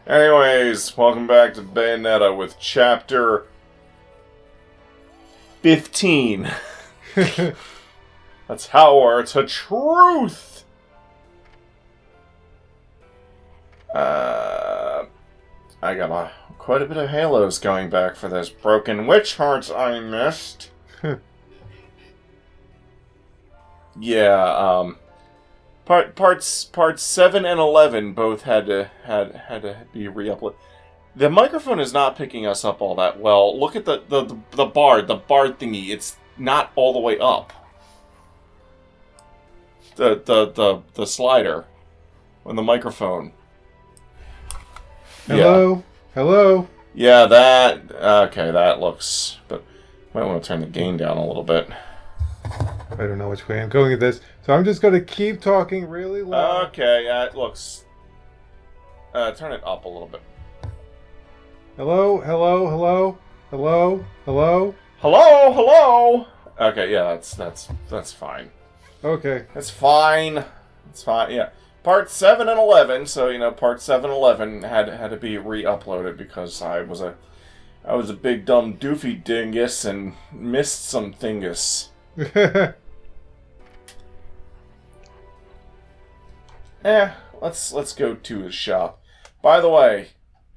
Anyways, welcome back to Bayonetta with Chapter 15. That's Power to Truth! I got quite a bit of halos going back for this broken witch hearts I missed. Yeah, parts 7 and 11 both had to be re-uploaded. The microphone is not picking us up all that well. Look at the bar thingy. It's not all the way up. The slider on the microphone. Hello? Yeah. Hello? Yeah, that looks... But might want to turn the gain down a little bit. I don't know which way I'm going with this, so I'm just going to keep talking really loud. Okay, it looks... turn it up a little bit. Hello? Hello? Hello? Hello? Hello? Hello? Hello? Okay, yeah, that's fine. Okay. It's fine. It's fine, yeah. Part 7 and 11, so, part 7 and 11 had to be re-uploaded because I was a big dumb doofy dingus and missed some thingus. Let's go to his shop. By the way,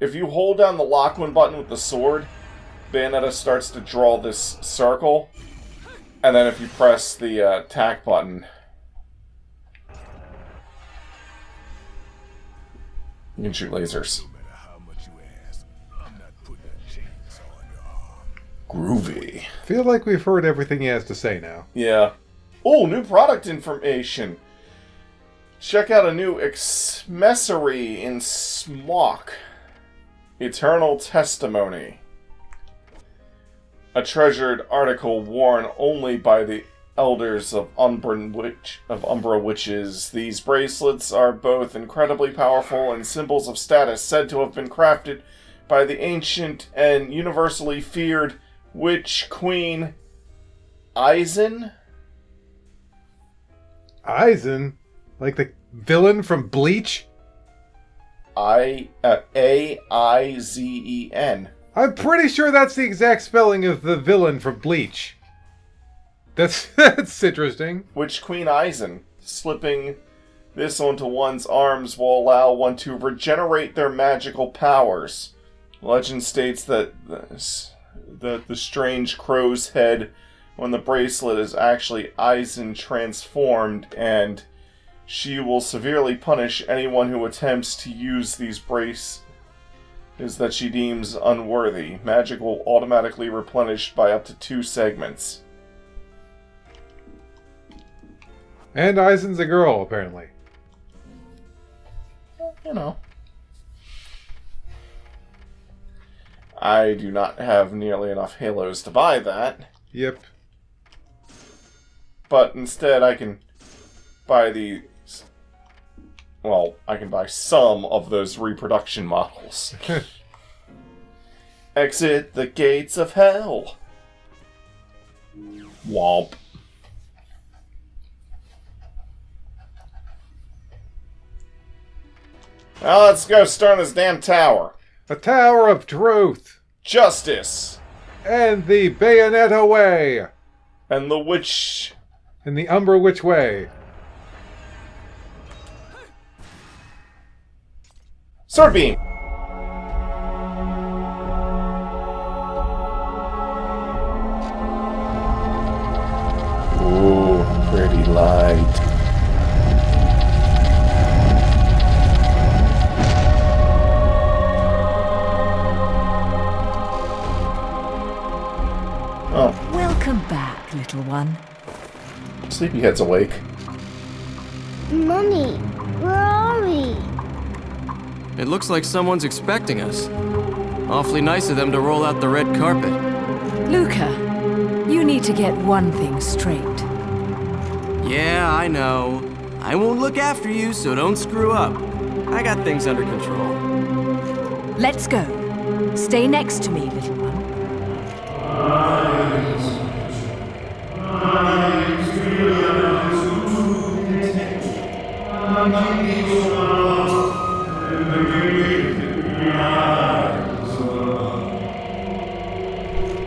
if you hold down the Lockman button with the sword, Bayonetta starts to draw this circle, and then if you press the attack button, you can shoot lasers. Groovy. Feel like we've heard everything he has to say now. Yeah. Oh, new product information. Check out a new accessory in Smock. Eternal Testimony. A treasured article worn only by the elders of Umbra Witches. These bracelets are both incredibly powerful and symbols of status, said to have been crafted by the ancient and universally feared Witch Queen Aizen? Aizen? Like the villain from Bleach? A-I-Z-E-N. I'm pretty sure that's the exact spelling of the villain from Bleach. That's interesting. Witch Queen Aizen. Slipping this onto one's arms will allow one to regenerate their magical powers. Legend states that the strange crow's head on the bracelet is actually Aizen transformed, and she will severely punish anyone who attempts to use these bracelets that she deems unworthy. Magic will automatically replenish by up to 2 segments. And Aizen's a girl, apparently. I do not have nearly enough halos to buy that. Yep. But instead I can buy I can buy some of those reproduction models. Exit the gates of hell. Womp. Well, let's go storm this damn tower. A Tower of Truth. Justice. And the Bayonetta Way. And the witch. And the Umbra Witch Way. Sword beam. Ooh, pretty light. Oh. Welcome back, little one. Sleepyhead's awake. Mummy, where are we? It looks like someone's expecting us. Awfully nice of them to roll out the red carpet. Luca, you need to get one thing straight. Yeah, I know. I won't look after you, so don't screw up. I got things under control. Let's go. Stay next to me, little one.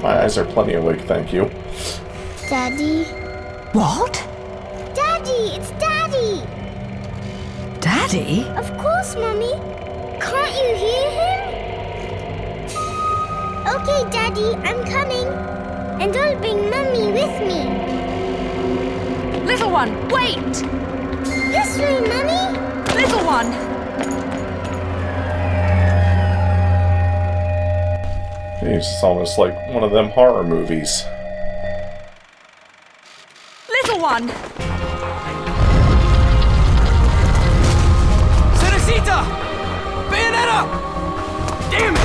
My eyes are plenty awake, thank you. Daddy? What? Daddy! It's Daddy! Daddy? Of course, Mummy. Can't you hear him? Okay, Daddy, I'm coming. And I'll bring Mummy with me. Little one, wait! This way, Mummy. Little one! It's almost like one of them horror movies. Little one! Cerecita! Bayonetta! Damn it!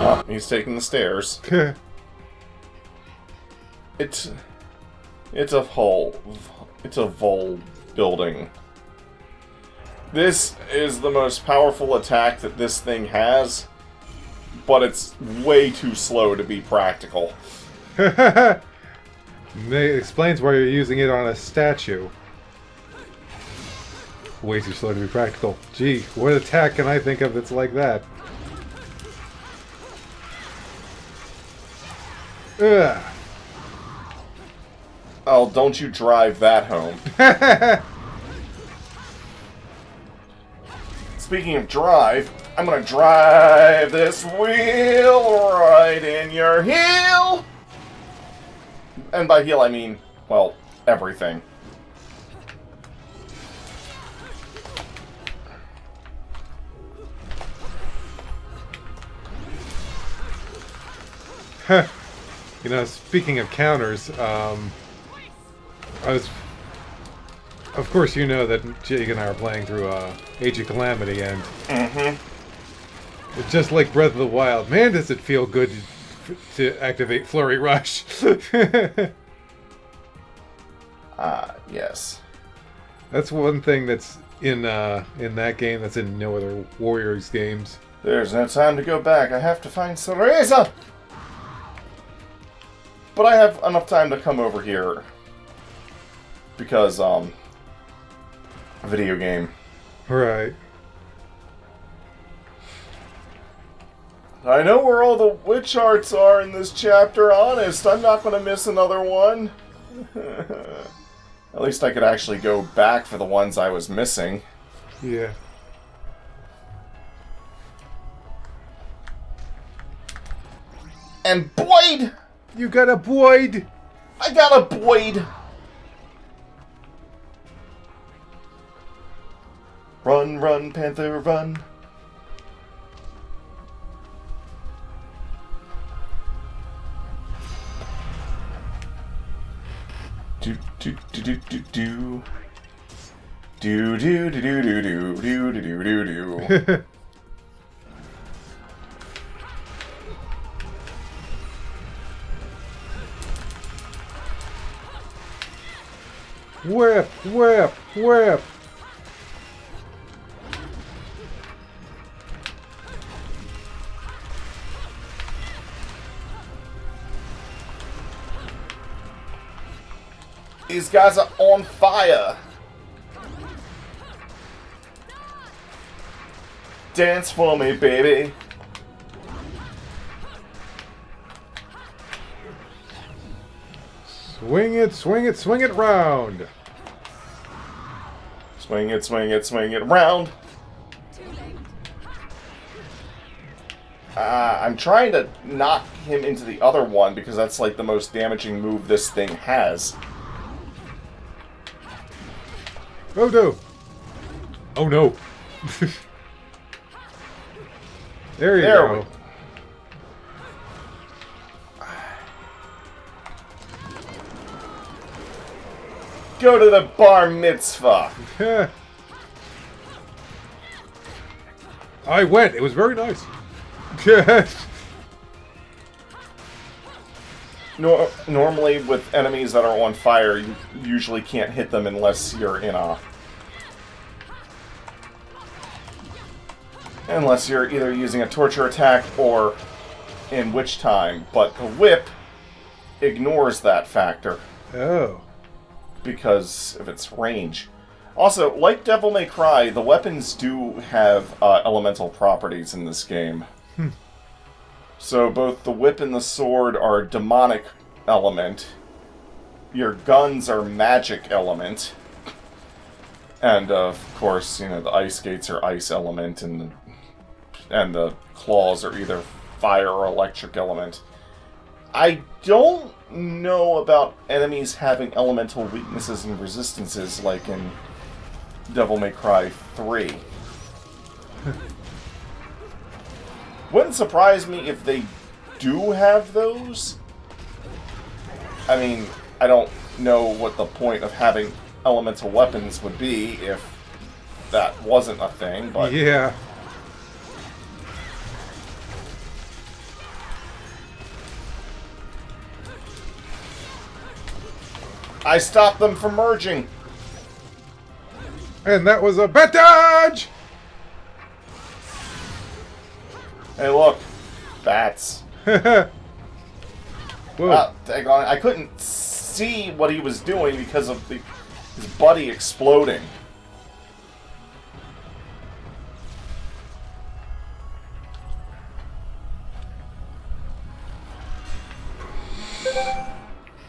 Oh, he's taking the stairs. It's a Vol building. This is the most powerful attack that this thing has, but it's way too slow to be practical. It explains why you're using it on a statue. Way too slow to be practical. Gee, what attack can I think of that's like that? Ugh. Oh, don't you drive that home. Speaking of drive, I'm gonna drive this wheel right in your heel! And by heel, I mean, well, everything. You know, speaking of counters, of course, you know that Jake and I are playing through Age of Calamity, and it's just like Breath of the Wild. Man, does it feel good to activate Flurry Rush. Yes. That's one thing that's in that game that's in no other Warriors games. There's no time to go back. I have to find Cereza! But I have enough time to come over here. Because, video game. Right. I know where all the witch arts are in this chapter, honest. I'm not going to miss another one. At least I could actually go back for the ones I was missing. Yeah. And Boyd! You got a Boyd! I got a Boyd! Run, run, Panther, run. Do do do do do do. Do do do do do do do do do do. Whip, whip, whip! These guys are on fire. Dance for me, baby. Swing it, swing it, swing it round! Swing it, swing it, swing it round. I'm trying to knock him into the other one because that's like the most damaging move this thing has. Oh no! Oh no! There you There go. we- Go to the bar mitzvah. I went. It was very nice. Normally, with enemies that are on fire, you usually can't hit them unless you're in a... Unless you're either using a torture attack or in witch time. But the whip ignores that factor Oh. because of its range. Also, like Devil May Cry, the weapons do have elemental properties in this game. So both the whip and the sword are demonic element. Your guns are magic element. And, of course, you know, the ice skates are ice element, and the claws are either fire or electric element. I don't know about enemies having elemental weaknesses and resistances like in Devil May Cry 3. Wouldn't surprise me if they do have those. I mean, I don't know what the point of having elemental weapons would be if that wasn't a thing, but... Yeah. I stopped them from merging! And that was a bad dodge! Hey, look. Bats. Whoa. Daggone it. I couldn't see what he was doing because of his buddy exploding.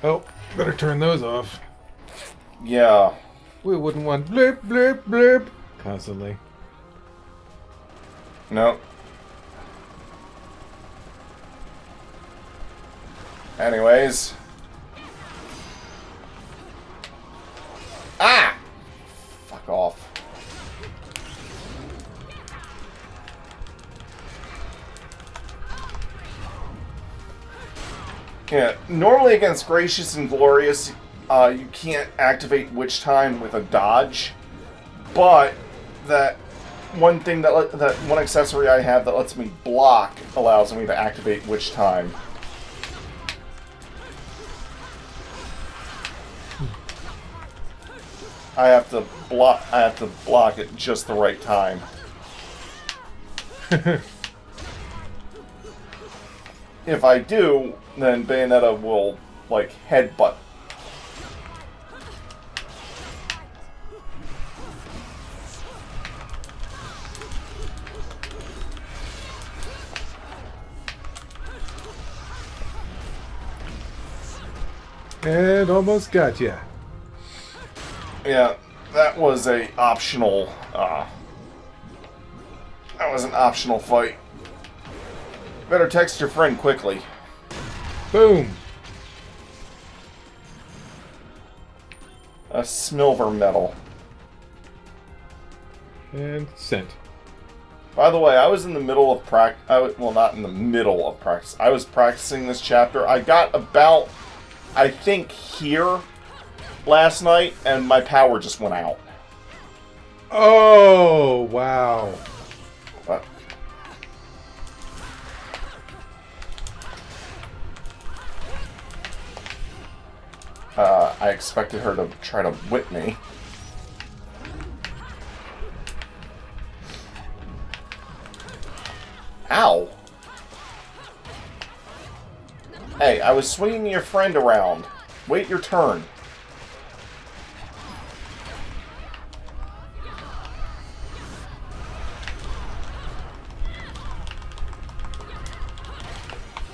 Oh, better turn those off. Yeah. We wouldn't want blip, blip, blip constantly. No. Anyways. Ah! Fuck off. Yeah, normally against Gracious and Glorious, you can't activate Witch Time with a dodge, but that one thing that one accessory I have that lets me block allows me to activate Witch Time. I have to block at just the right time. If I do, then Bayonetta will, like, headbutt. And almost got ya. Yeah, that was a optional, that was an optional fight. Better text your friend quickly. Boom. A silver medal. And sent. By the way, I was in the middle of well, not in the middle of practice. I was practicing this chapter. I got about, I think, here last night, and my power just went out. Oh, wow. But, I expected her to try to whip me. Ow! Hey, I was swinging your friend around. Wait your turn.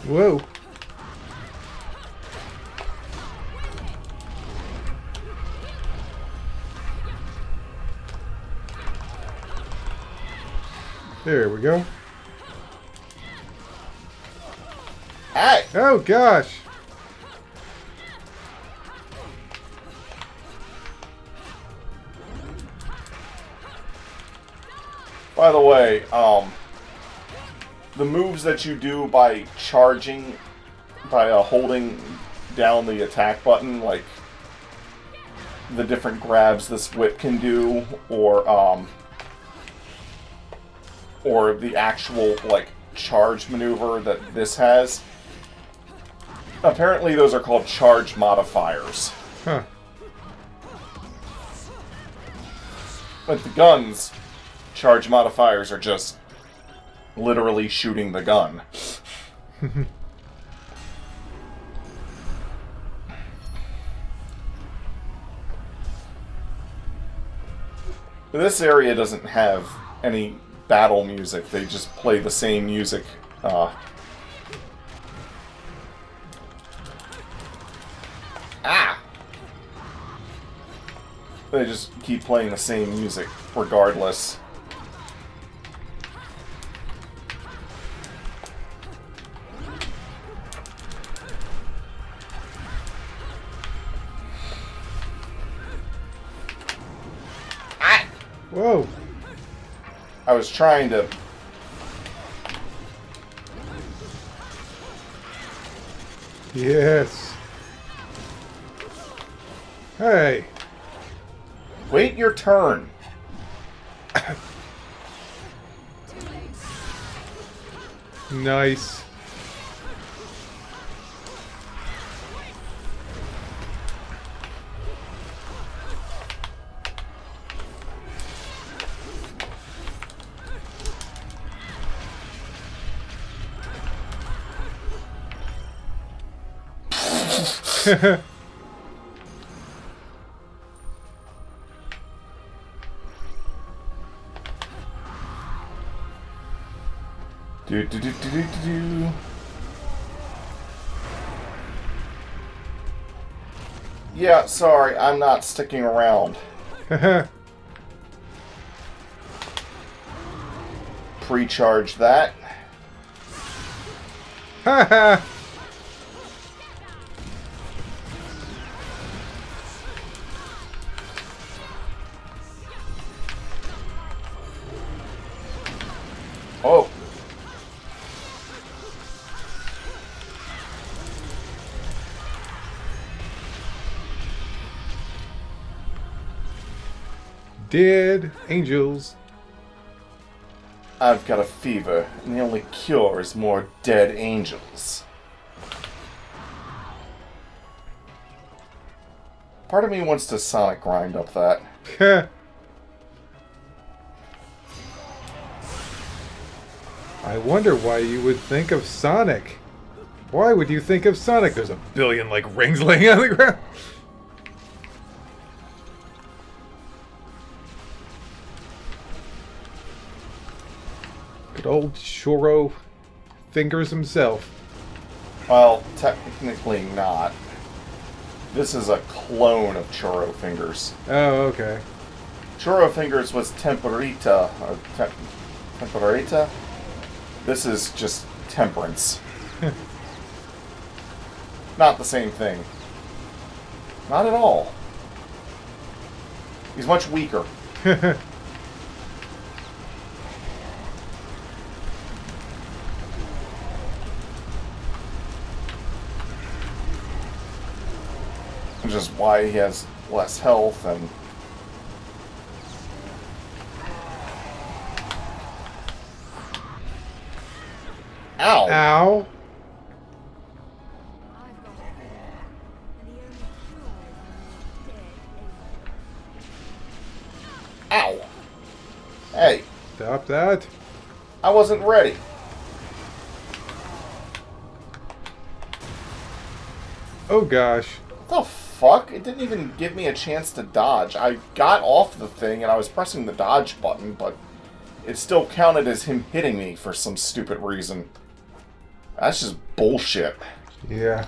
Whoa. There we go. Hey! Oh, gosh. By the way, the moves that you do by charging, by holding down the attack button, like the different grabs this whip can do, or the actual, like, charge maneuver that this has, apparently those are called charge modifiers. Huh. With the guns, charge modifiers are just literally shooting the gun. This area doesn't have any battle music. They just play the same music. They just keep playing the same music regardless. Whoa. I was trying to... Yes. Hey. Wait your turn. Nice. Do. Yeah, sorry, I'm not sticking around. Pre-charge that. Haha. Oh. Dead angels. I've got a fever, and the only cure is more dead angels. Part of me wants to Sonic grind up that. I wonder why you would think of Sonic. Why would you think of Sonic? There's a billion, like, rings laying on the ground. Good old Churro Fingers himself. Well, technically not. This is a clone of Churro Fingers. Oh, okay. Churro Fingers was Temperita, or Temperita? This is just Temperance. Not the same thing. Not at all. He's much weaker. Which is why he has less health and... Ow! Ow. Ow! Hey, Stop that. I wasn't ready. Oh gosh. What the fuck? It didn't even give me a chance to dodge. I got off the thing and I was pressing the dodge button, but it still counted as him hitting me for some stupid reason. That's just bullshit. Yeah.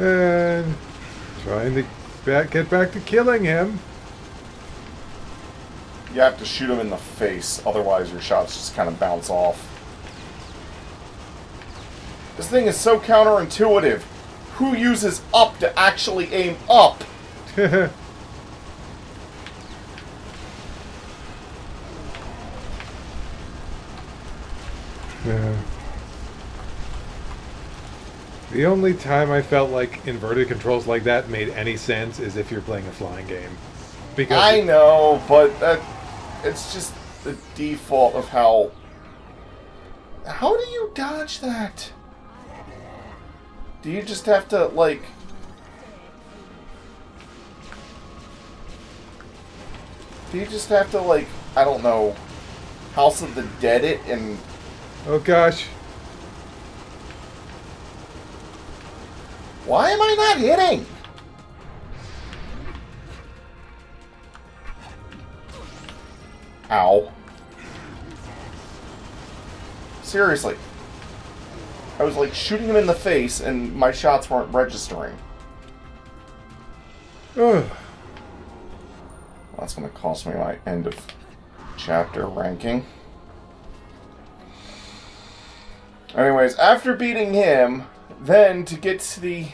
And trying to get back to killing him. You have to shoot him in the face, otherwise your shots just kind of bounce off. This thing is so counterintuitive. Who uses up to actually aim up? Yeah. The only time I felt like inverted controls like that made any sense is if you're playing a flying game. Because I know, but it's just the default of how... How do you dodge that? Do you just have to, like... Do you just have to, like, I don't know, House of the Dead it and Oh gosh. Why am I not hitting? Ow. Seriously. I was like shooting him in the face and my shots weren't registering. Ugh. That's going to cost me my end of chapter ranking. Anyways, after beating him, then to get to the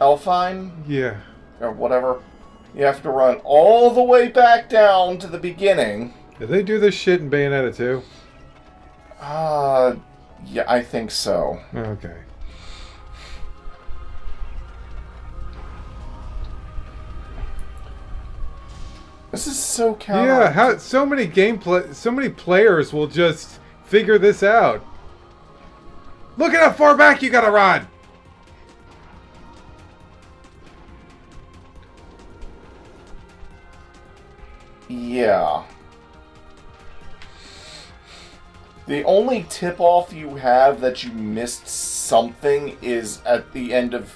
Elfine, Yeah. or whatever, you have to run all the way back down to the beginning. Did they do this shit in Bayonetta too? Yeah, I think so. Okay. This is so counter. Yeah, how so many players will just figure this out. Look at how far back you gotta run! Yeah. The only tip-off you have that you missed something is at the end of...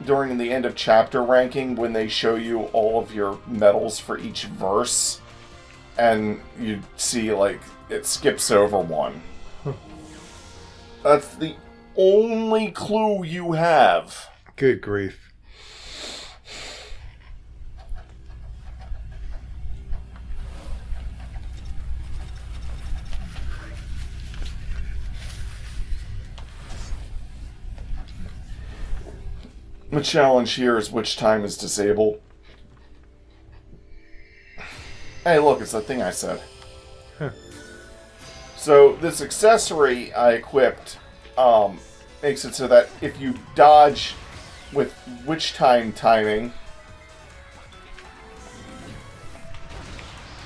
during the end of chapter ranking, when they show you all of your medals for each verse, and you see, like, it skips over one. That's the only clue you have. Good grief. The challenge here is which time is disabled. Hey, look, it's that thing I said. Huh. So, this accessory I equipped makes it so that if you dodge with witch time timing,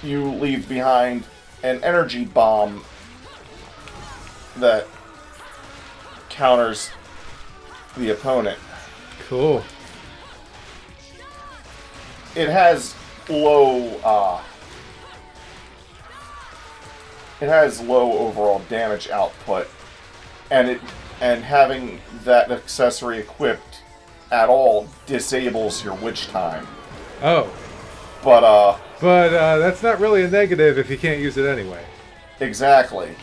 you leave behind an energy bomb that counters the opponent. Cool. It has low overall damage output, and having that accessory equipped at all disables your witch time. Oh. But that's not really a negative if you can't use it anyway. exactly.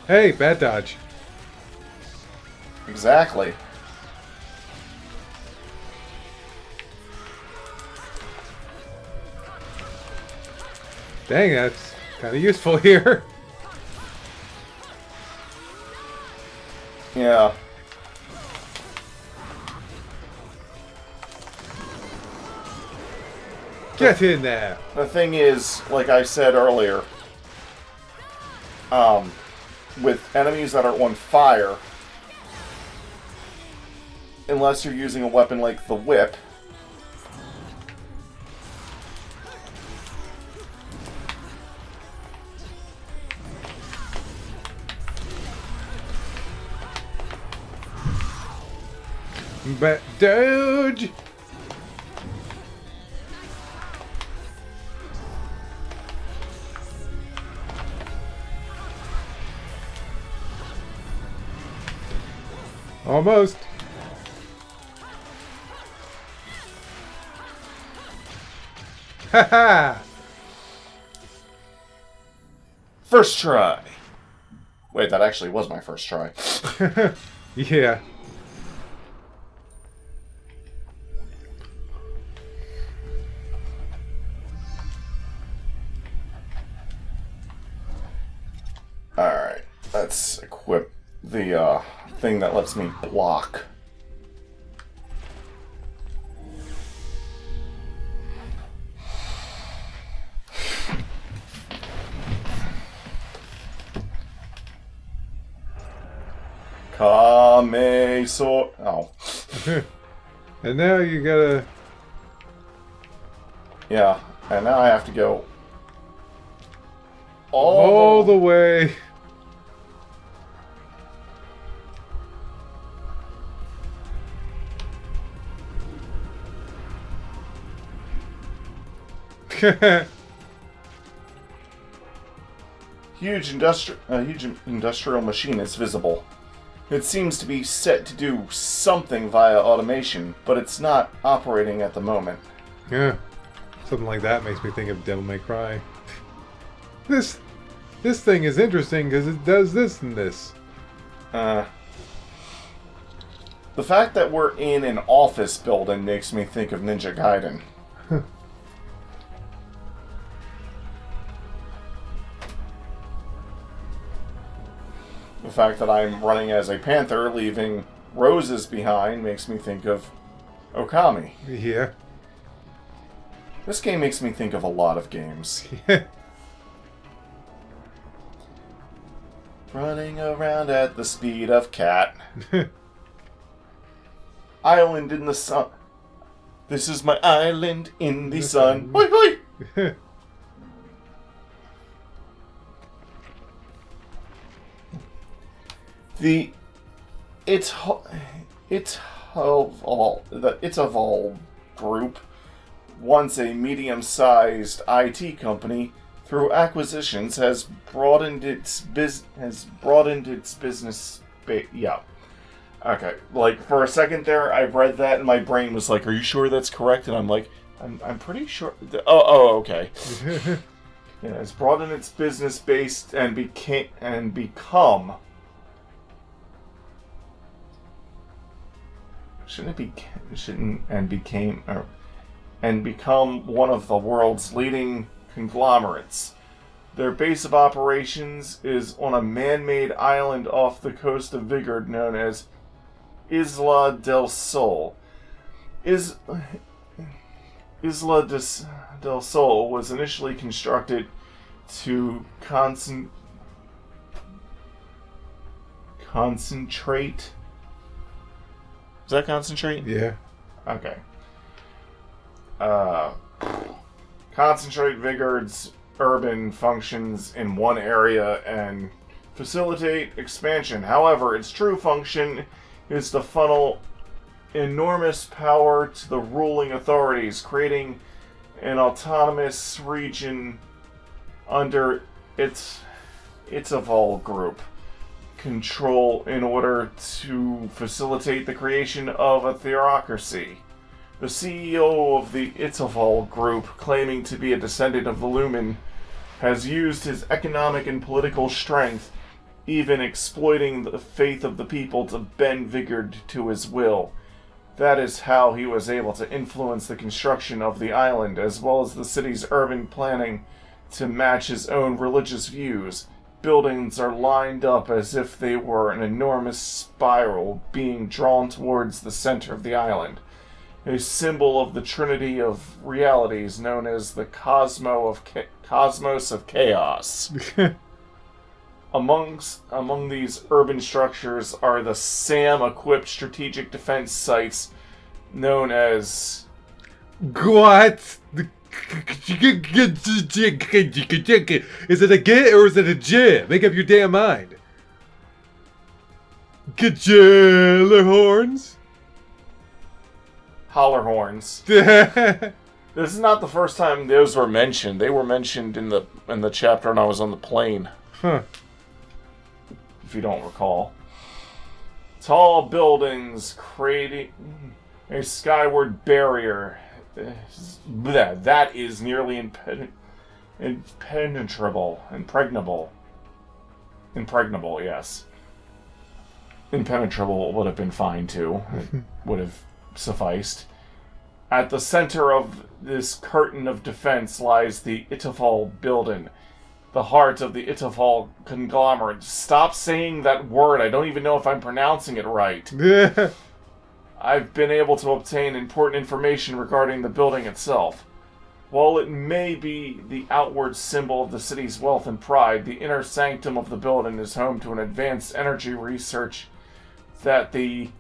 Hey, bad dodge. Exactly. Dang, that's kind of useful here. Yeah. Get in there. The thing is, like I said earlier, with enemies that are on fire, unless you're using a weapon like the whip, But Doge. Almost. Haha. first try. Wait, that actually was my first try. Yeah. Alright, let's equip the thing that lets me block. Kame-so... Oh. And now you gotta... Yeah, and now I have to go... all the way. huge industrial machine is visible. It seems to be set to do something via automation, but it's not operating at the moment. Yeah. Something like that makes me think of Devil May Cry. This thing is interesting because it does this and this. The fact that we're in an office building makes me think of Ninja Gaiden. The fact that I'm running as a panther, leaving roses behind, makes me think of Okami. Yeah. This game makes me think of a lot of games. Running around at the speed of cat. Island in the sun. This is my island in the sun. Hoi hoi! The It's Evolve group, once a medium-sized IT company, through acquisitions has broadened its business. Yeah. Okay. Like for a second there, I read that and my brain was like, "Are you sure that's correct?" And I'm like, "I'm pretty sure." Okay. Yeah, it's broadened its business base and become one of the world's leading conglomerates. Their base of operations is on a man-made island off the coast of Vigord known as Isla del Sol. Isla del Sol was initially constructed to concentrate. Is that concentrate? Yeah. Okay. Concentrate Vigord's urban functions in one area and facilitate expansion. However, its true function is to funnel enormous power to the ruling authorities, creating an autonomous region under its Evolve group control in order to facilitate the creation of a theocracy. The CEO of the Evolve group, claiming to be a descendant of the Lumen, has used his economic and political strength, even exploiting the faith of the people to bend Vigord to his will. That is how he was able to influence the construction of the island, as well as the city's urban planning, to match his own religious views. Buildings are lined up as if they were an enormous spiral being drawn towards the center of the island. A symbol of the trinity of realities known as the cosmos of chaos. Among these urban structures are the SAM-equipped strategic defense sites known as... What? Is it a G or is it a J? Make up your damn mind. Gajeller horns? Holler horns. This is not the first time those were mentioned. They were mentioned in the chapter when I was on the plane. Huh. If you don't recall. Tall buildings creating a skyward barrier. That is nearly impenetrable. Impregnable, yes. Impenetrable would have been fine too. It would have sufficed. At the center of this curtain of defense lies the Evolve building, the heart of the Evolve conglomerate. Stop saying that word. I don't even know if I'm pronouncing it right. I've been able to obtain important information regarding the building itself. While it may be the outward symbol of the city's wealth and pride, the inner sanctum of the building is home to an advanced energy research that the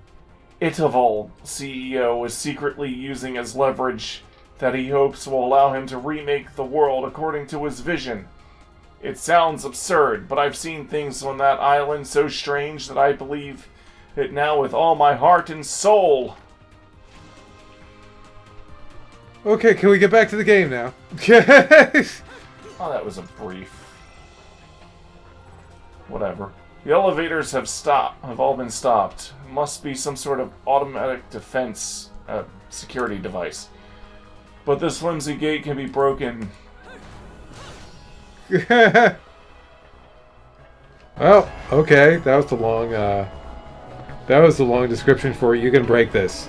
Evolve CEO is secretly using as leverage that he hopes will allow him to remake the world according to his vision. It sounds absurd, but I've seen things on that island so strange that I believe it now with all my heart and soul. Okay, can we get back to the game now? Oh, that was a brief. Whatever. The elevators have all been stopped. Must be some sort of automatic defense security device. But this flimsy gate can be broken. Well, okay. That was the long. That was the long description for you can break this.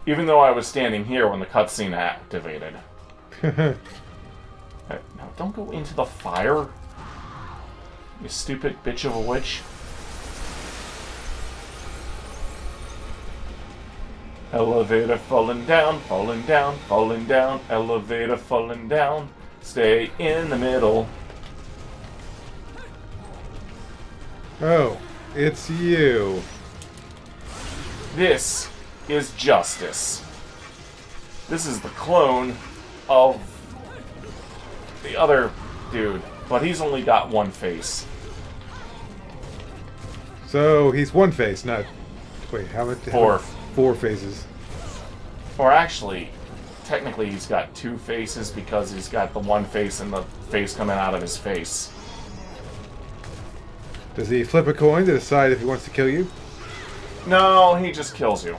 Even though I was standing here when the cutscene activated. Now, don't go into the fire. You stupid bitch of a witch. Elevator falling down, falling down, falling down. Elevator falling down. Stay in the middle. Oh, it's you. This is Justice. This is the clone of the other dude, but he's only got one face. So he's one face, not. Wait, how many? Four. 4 faces. Or actually, technically he's got 2 faces because he's got the one face and the face coming out of his face. Does he flip a coin to decide if he wants to kill you? No, he just kills you.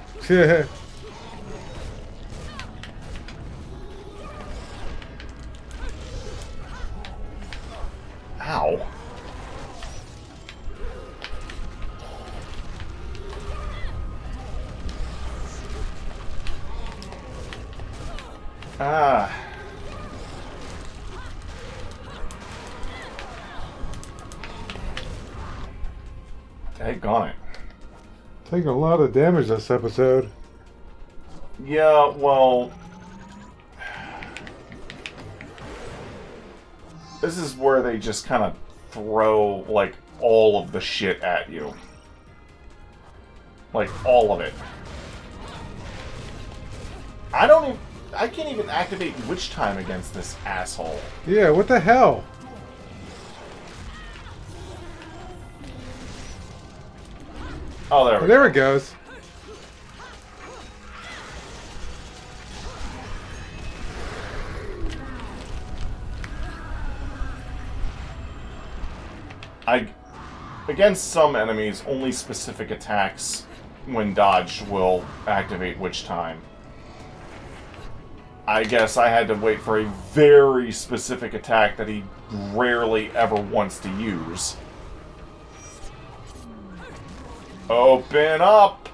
Ow. Ah. Daggone it. Taking a lot of damage this episode. Yeah, well... This is where they just kind of throw, like, all of the shit at you. Like, all of it. I can't even activate Witch Time against this asshole. Yeah, what the hell? Oh, there we go. There it goes. Against some enemies, only specific attacks, when dodged, will activate Witch Time. I guess I had to wait for a very specific attack that he rarely ever wants to use. Open up!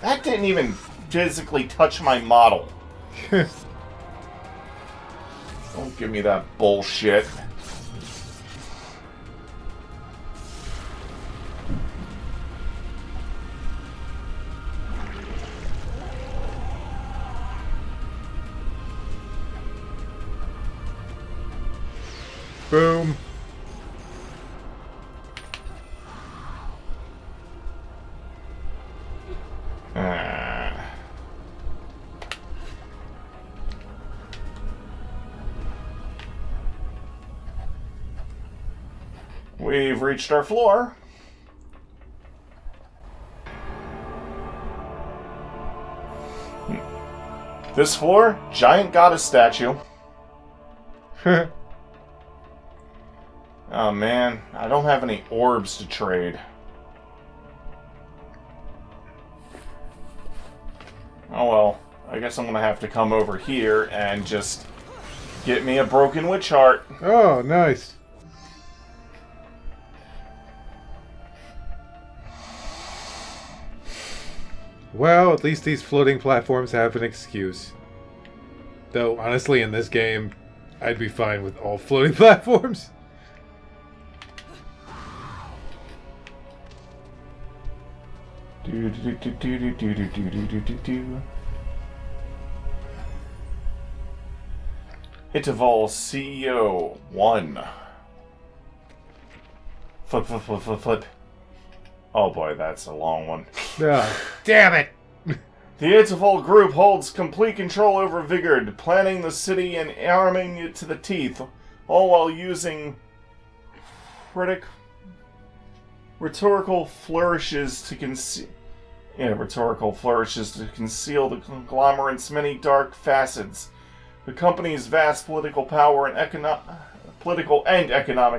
That didn't even physically touch my model. Don't give me that bullshit. Boom. We've reached our floor. This floor, giant goddess statue. Oh man, I don't have any orbs to trade. Oh well, I guess I'm gonna have to come over here and just get me a broken witch heart. Oh, nice. Well, at least these floating platforms have an excuse. Though, honestly, in this game, I'd be fine with all floating platforms. Interval CEO 1. Flip, flip, flip, flip, flip. Oh boy, that's a long one. Damn it! The Interval Group holds complete control over Vigord, planning the city and arming it to the teeth, all while using rhetorical flourishes to conceal the conglomerate's many dark facets. The company's vast political power and economic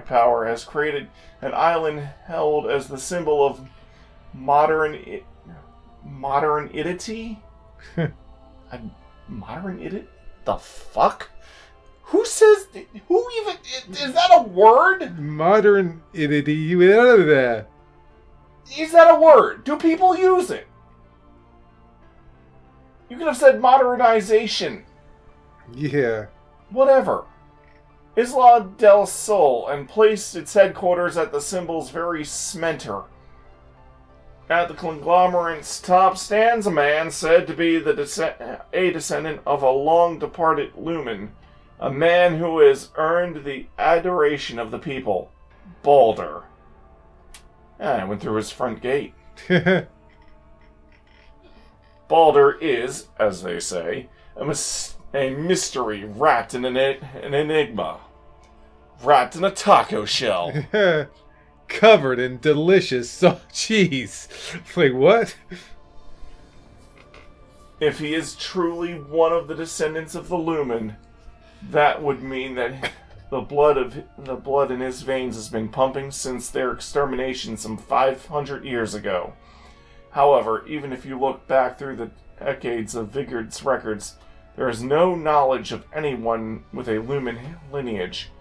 power has created an island held as the symbol of modernity. Modernity? The fuck? Who says? Who even is that a word? Modernity. Is that a word? Do people use it? You could have said modernization. Yeah. Whatever. Isla del Sol, and placed its headquarters at the symbol's very center. At the conglomerate's top stands a man said to be a descendant of a long-departed lumen, a man who has earned the adoration of the people, Balder. I went through his front gate. Balder is, as they say, a mystery wrapped in an enigma. Wrapped in a taco shell. Covered in delicious soft cheese. Like, what? If he is truly one of the descendants of the Lumen, that would mean that the blood in his veins has been pumping since their extermination some 500 years ago. However, even if you look back through the decades of Vigord's records, there is no knowledge of anyone with a Lumen lineage.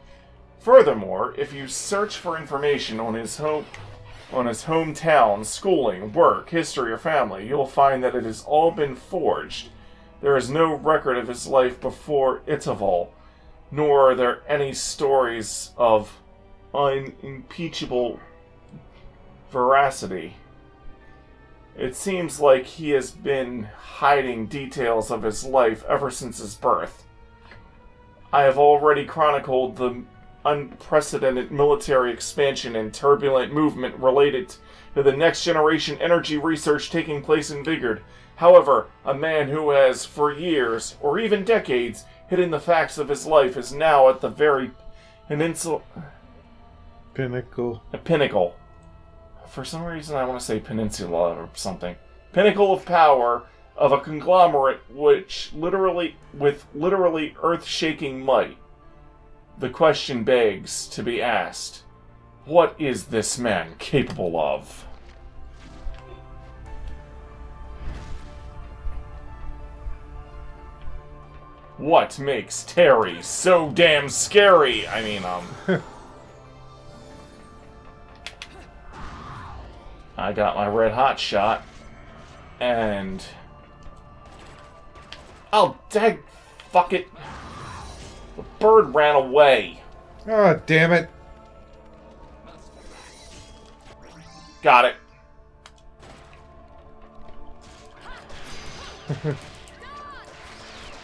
Furthermore, if you search for information on his hometown, schooling, work, history, or family, you'll find that it has all been forged. There is no record of his life before Itaval, nor are there any stories of unimpeachable veracity. It seems like he has been hiding details of his life ever since his birth. I have already chronicled the unprecedented military expansion and turbulent movement related to the next generation energy research taking place in Vigord. However, a man who has, for years, or even decades, hidden the facts of his life is now at the very pinnacle. For some reason I want to say peninsula or something. Pinnacle of power of a conglomerate with literally earth-shaking might. The question begs to be asked, what is this man capable of? What makes Terry so damn scary? I got my red hot shot, and... Oh, dag... fuck it. The bird ran away. Oh, damn it. Got it.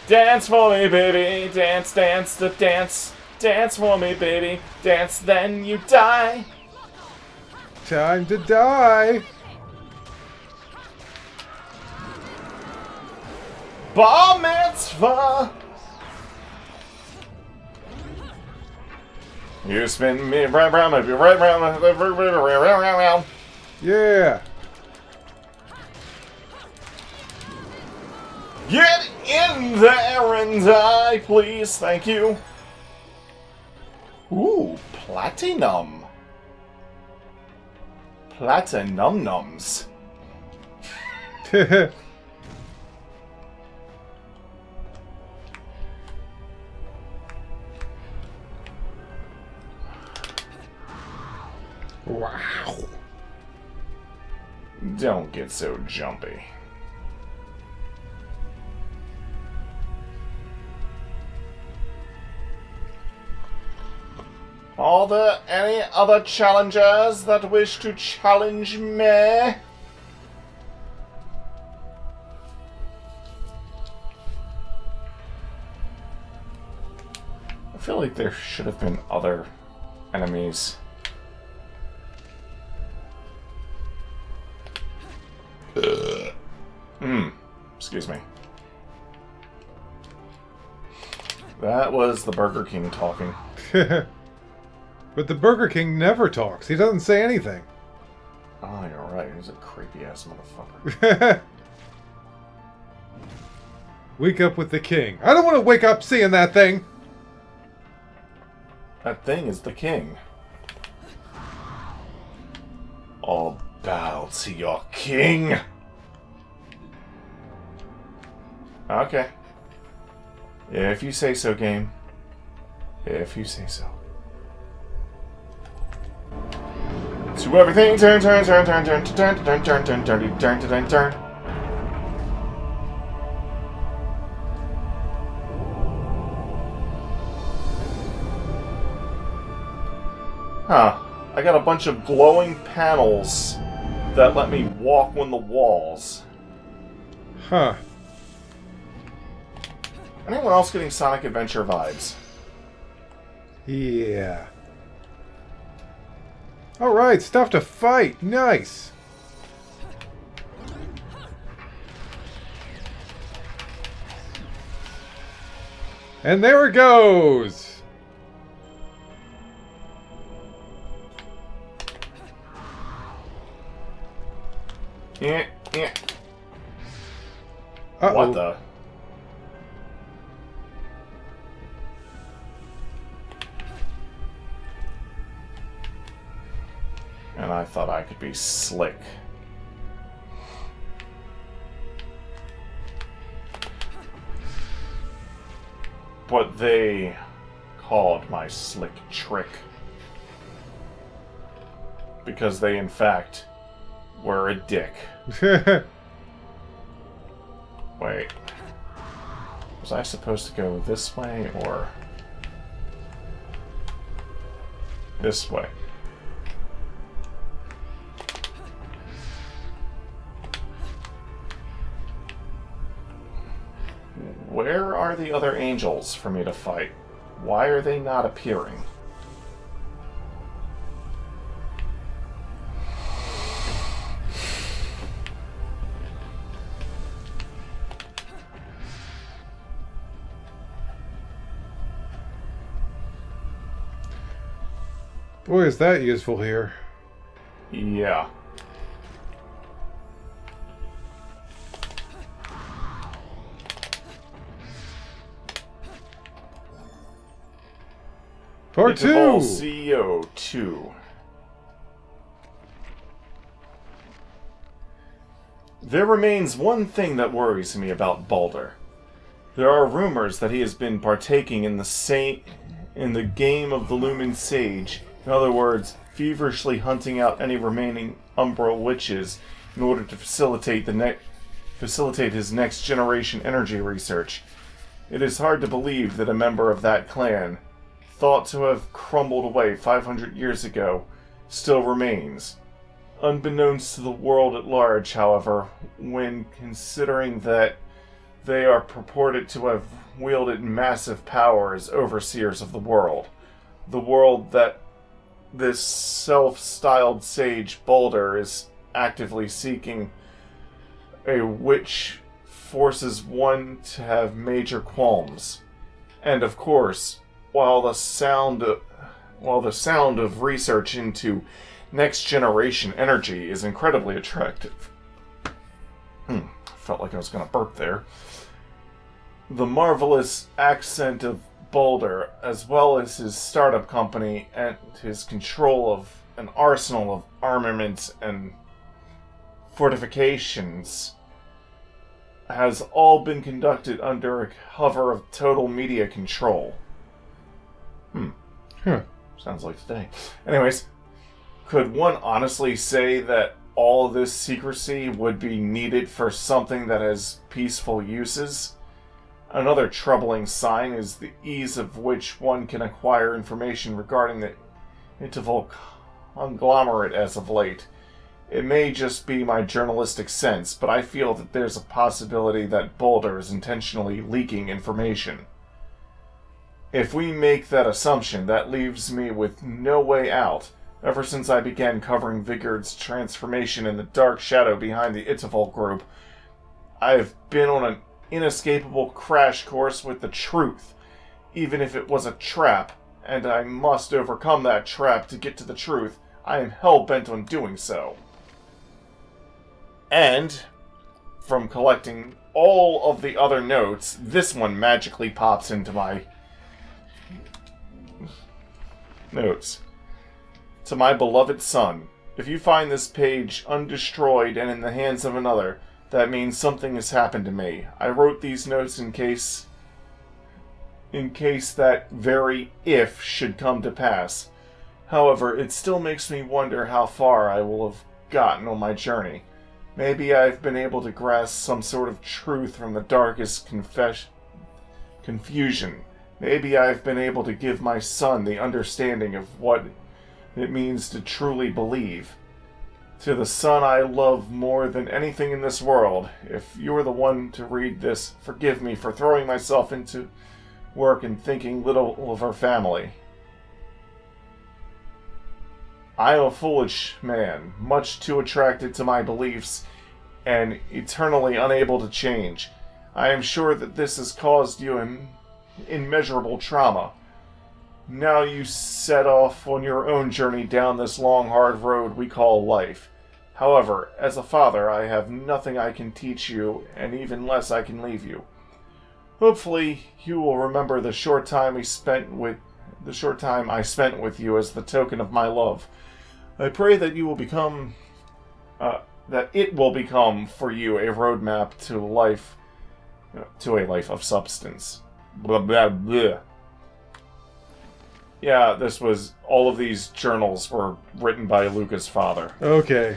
Dance for me, baby. Dance, dance, the dance. Dance for me, baby. Dance, then you die. Time to die. Bar mitzvah. You spin me right round, maybe right round. Yeah. Get in there and die, please. Thank you. Ooh, platinum. Platinum-nums. Wow. Don't get so jumpy. Are there any other challengers that wish to challenge me? I feel like there should have been other enemies. Excuse me. That was the Burger King talking. But the Burger King never talks. He doesn't say anything. Oh, you're right. He's a creepy-ass motherfucker. Wake up with the king. I don't want to wake up seeing that thing! That thing is the king. All bow to your king! Okay. If you say so, game. If you say so. To everything, turn, turn, turn, turn, turn, turn, turn, turn, turn, turn, turn, turn, turn. Huh. I got a bunch of glowing panels that let me walk on the walls. Huh. Anyone else getting Sonic Adventure vibes? Yeah. Alright, stuff to fight. Nice. And there it goes. Yeah, yeah. Uh-oh. What the? And I thought I could be slick. But they called my slick trick. Because they, in fact, were a dick. Wait. Was I supposed to go this way or this way? Where are the other angels for me to fight? Why are they not appearing? Boy, is that useful here. Yeah. Part 2! CEO 2. There remains one thing that worries me about Baldur. There are rumors that he has been partaking in the game of the Lumen Sage. In other words, feverishly hunting out any remaining Umbral witches in order to facilitate his next generation energy research. It is hard to believe that a member of that clan, thought to have crumbled away 500 years ago, still remains. Unbeknownst to the world at large, however, when considering that they are purported to have wielded massive power as overseers of the world that this self-styled sage Baldur is actively seeking, a which forces one to have major qualms. And of course, while the sound of research into next generation energy is incredibly attractive. Felt like I was gonna burp there. The marvelous accent of Baldur, as well as his startup company and his control of an arsenal of armaments and fortifications, has all been conducted under a cover of total media control. Sounds like today. Anyways, could one honestly say that all this secrecy would be needed for something that has peaceful uses? Another troubling sign is the ease of which one can acquire information regarding the Interval conglomerate as of late. It may just be my journalistic sense, but I feel that there's a possibility that Baldur is intentionally leaking information. If we make that assumption, that leaves me with no way out. Ever since I began covering Vigord's transformation in the dark shadow behind the Interval group, I've been on an inescapable crash course with the truth, even if it was a trap, and I must overcome that trap to get to the truth. I am hell-bent on doing so. And from collecting all of the other notes, this one magically pops into my notes. To my beloved son, if you find this page undestroyed and in the hands of another, that means something has happened to me. I wrote these notes in case that very if should come to pass. However, it still makes me wonder how far I will have gotten on my journey. Maybe I've been able to grasp some sort of truth from the darkest confusion. Maybe I've been able to give my son the understanding of what it means to truly believe. To the son I love more than anything in this world, if you're the one to read this, forgive me for throwing myself into work and thinking little of our family. I am a foolish man, much too attracted to my beliefs and eternally unable to change. I am sure that this has caused you immeasurable trauma. Now you set off on your own journey down this long, hard road we call life. However, as a father, I have nothing I can teach you, and even less I can leave you. Hopefully, you will remember the short time I spent with you as the token of my love. I pray that you will become, that it will become for you a roadmap to a life of substance. Blah blah blah. Yeah, all of these journals were written by Luca's father. Okay.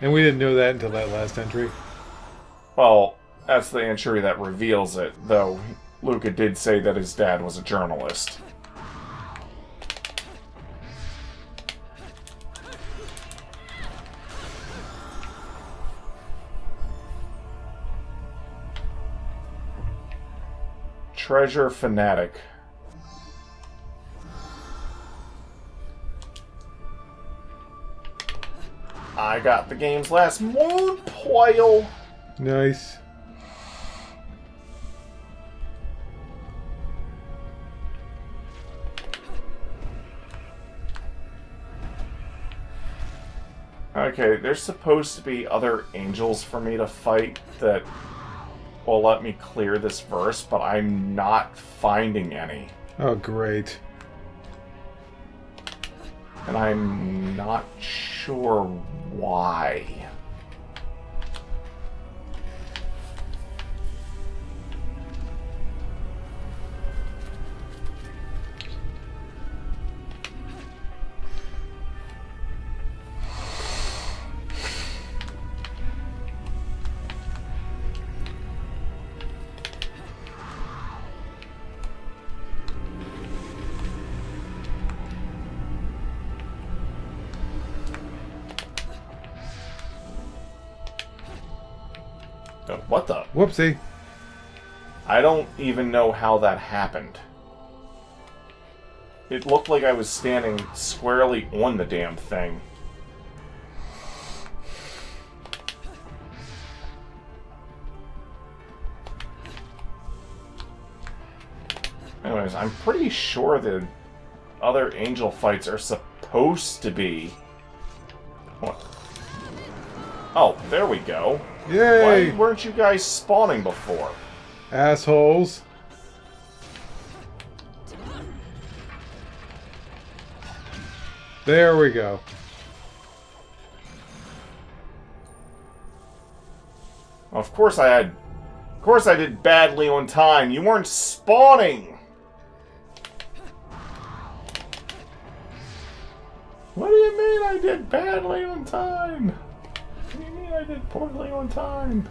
And we didn't know that until that last entry. Well, that's the entry that reveals it, though Luca did say that his dad was a journalist. Treasure Fanatic. I got the game's last moon poil. Nice. Okay, there's supposed to be other angels for me to fight that will let me clear this verse, but I'm not finding any. Oh, great. And I'm not sure why. What the? Whoopsie. I don't even know how that happened. It looked like I was standing squarely on the damn thing. Anyways, I'm pretty sure the other angel fights are supposed to be... What? Oh, there we go. Yay! Why weren't you guys spawning before? Assholes. There we go. Of course I did badly on time. You weren't spawning. What do you mean I did badly on time? What do you mean I did poorly on time?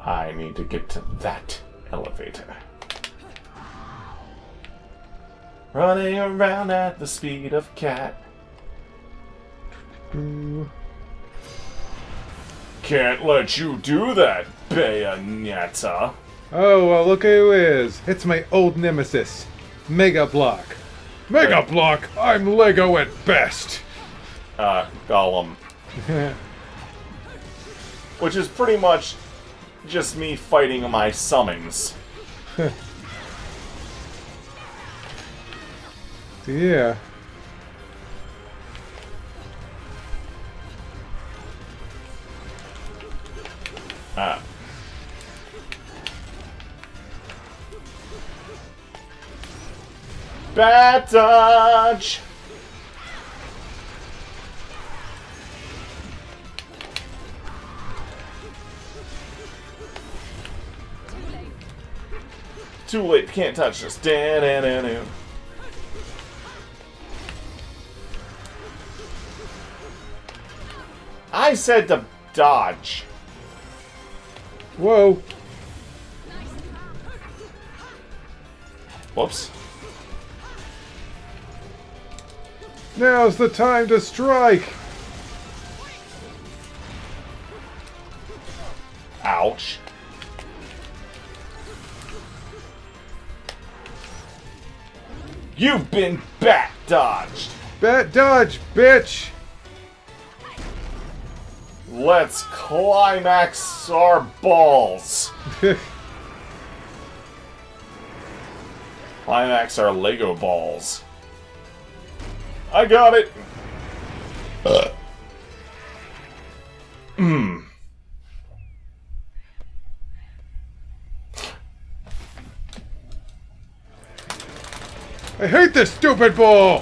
I need to get to that elevator. Running around at the speed of cat. Can't let you do that, Bayonetta. Oh, well, look who is. It's my old nemesis, Mega Block. Mega Block, I'm Lego at best. Gollum. Which is pretty much just me fighting my summons. Yeah. Bat dodge! Too late, can't touch this. Da-da-da-da. I said to dodge. Whoa. Whoops. Now's the time to strike. Ouch. You've been bat dodged. Bat dodge, bitch. Let's climax our balls. Climax our Lego balls. I got it. I hate this stupid ball.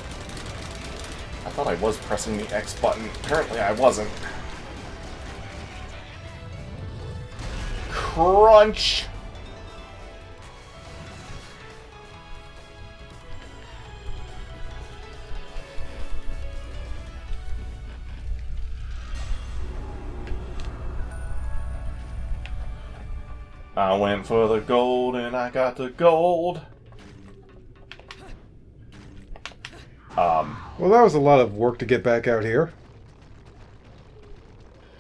I thought I was pressing the X button. Apparently I wasn't. Crunch. I went for the gold and I got the gold. Well, that was a lot of work to get back out here.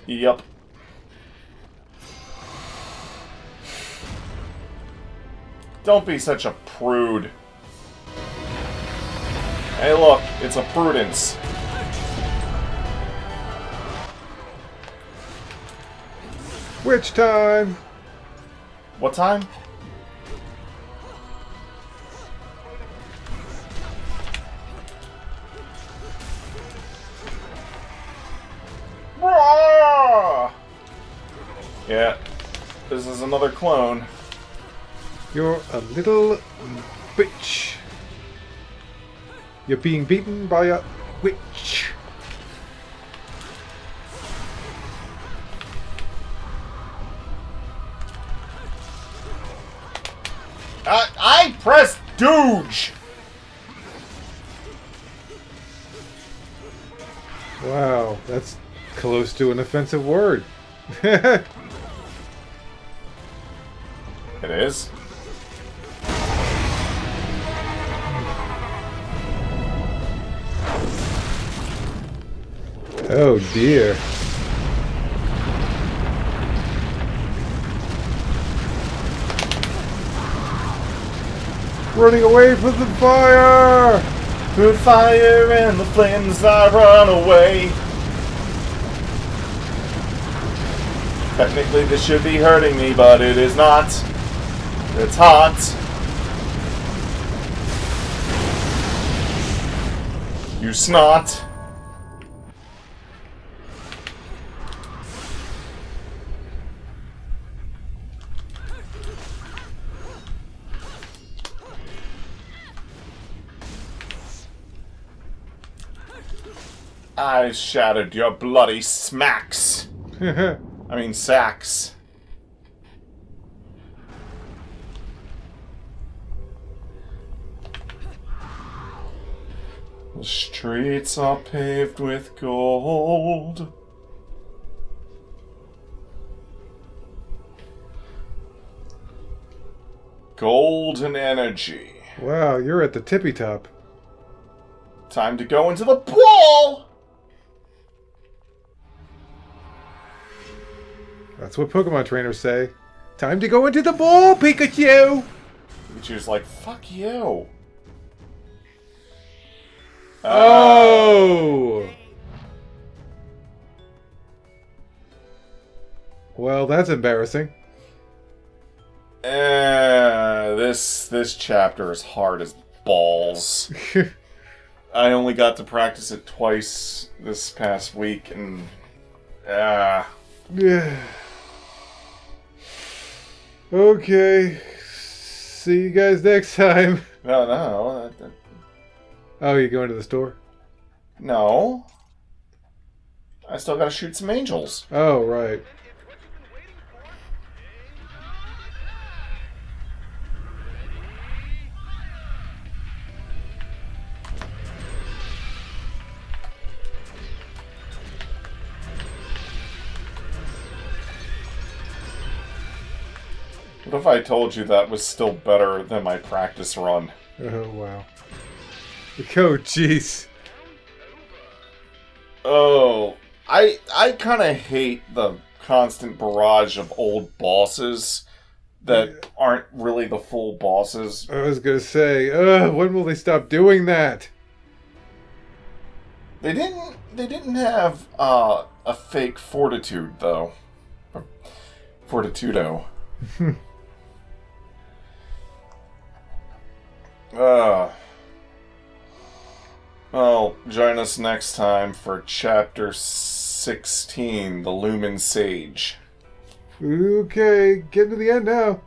Yep. Don't be such a prude. Hey look, it's a prudence. Which time? What time? Yeah, this is another clone. You're a little bitch. You're being beaten by a witch. I pressed Dooge! Wow, that's close to an offensive word. It is? Oh dear. Running away from the fire! Through fire and the flames I run away. Technically this should be hurting me, but it is not. It's hot. You snot. I shattered your bloody smacks. I mean sacks. The streets are paved with gold. Golden energy. Wow, you're at the tippy top. Time to go into the ball! That's what Pokemon trainers say. Time to go into the ball, Pikachu! Pikachu's like, fuck you. Oh! Well, that's embarrassing. This chapter is hard as balls. I only got to practice it twice this past week, and Yeah. Okay. See you guys next time. no. Oh, you going to the store? No. I still gotta shoot some angels. Oh, right. What if I told you that was still better than my practice run? Oh, wow. Oh, jeez. Oh, I kind of hate the constant barrage of old bosses that aren't really the full bosses. I was gonna say, when will they stop doing that? They didn't have a fake fortitude though. Fortitudo. Well, join us next time for Chapter 16, The Lumen Sage. Okay, getting to the end now.